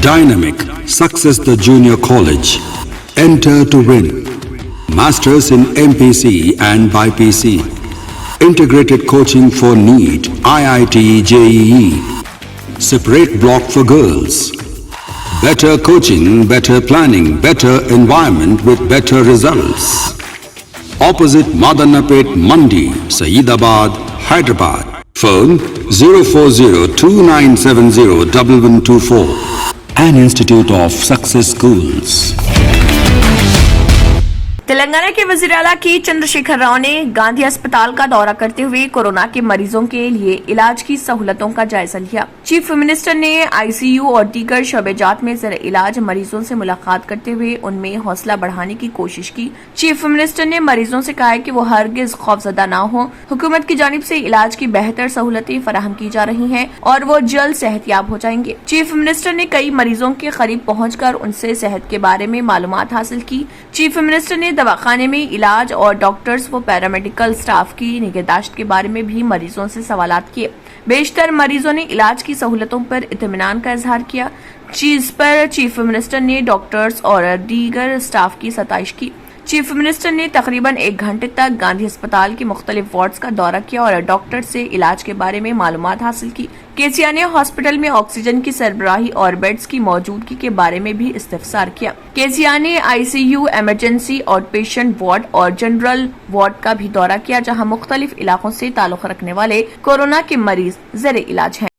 Dynamic Success the Junior College. Enter to win. Masters in MPC and BPC. Integrated coaching for NEET, IIT, JEE. Separate block for girls. Better coaching, better planning, better environment with better results. Opposite Madannapet Mandi, Saeedabad, Hyderabad. Phone 04029701124. An Institute of Success Schools. Telangana के वजीर आला के चंद्रशेखर राव ने गांधी अस्पताल का दौरा करते हुए कोरोना के मरीजों के लिए इलाज की सहूलतों का जायजा लिया। चीफ मिनिस्टर ने आईसीयू और दीगर शोबेजात में ज़र इलाज मरीजों से मुलाकात करते हुए उनमें हौसला बढ़ाने की कोशिश की। चीफ मिनिस्टर ने मरीजों से कहा कि वो हरगिज खौफजदा न हो। हुकूमत की जानिब से इलाज की बेहतर सहूलतें फराहम की जा रही हैं और वो जल्द सेहतयाब हो जाएंगे। चीफ मिनिस्टर ने कई मरीजों के करीब पहुंचकर उनसे सेहत के बारे में मालूमात हासिल की। चीफ मिनिस्टर ने दवाखाने में इलाज और डॉक्टर्स व पैरामेडिकल स्टाफ की निगहदाश्त के बारे में भी मरीजों से सवालात किए। बेशतर मरीजों ने इलाज की सहूलतों पर इत्मीनान का इजहार किया। चीज पर चीफ मिनिस्टर ने डॉक्टर्स और दीगर स्टाफ की सताइश की। चीफ मिनिस्टर ने तकरीबन 1 घंटे तक गांधी अस्पताल के मुख्तलिफ वार्ड्स का दौरा किया और डॉक्टर से इलाज के बारे में मालूमात हासिल की। केसीआने हॉस्पिटल में ऑक्सीजन की सरबराही और बेड्स की मौजूदगी के बारे में भी इस्तिफसार किया। केसीआने ICU, emergency, out patient ward और जनरल वार्ड का भी दौरा किया, जहां मुख्तलिफ इलाकों से ताल्लुक रखने वाले कोरोना के मरीज ज़र इलाज हैं।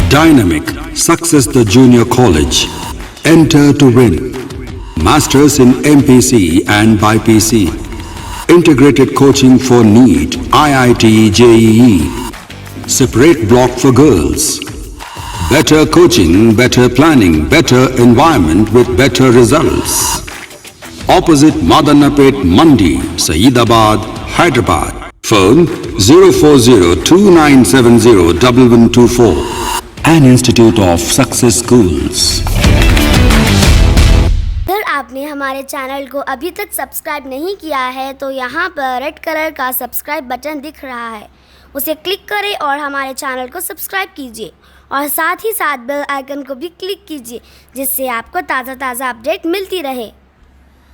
Dynamic, Success the Junior College. Enter to win. Masters in MPC and BPC. Integrated coaching for NEET, IIT, JEE. Separate block for girls. Better coaching, better planning, better environment with better results. Opposite Madannapet Mandi, Saeedabad, Hyderabad. Phone 04029701124. An Institute of Success Schools. अगर आपने हमारे channel को अभी तक subscribe नहीं किया है तो यहाँ पर रेड कलर का सब्सक्राइब बटन दिख रहा है, उसे क्लिक करें और हमारे चैनल को सब्सक्राइब कीजिए और साथ ही साथ बेल आइकन को भी क्लिक कीजिए जिससे आपको ताज़ा अपडेट मिलती रहे।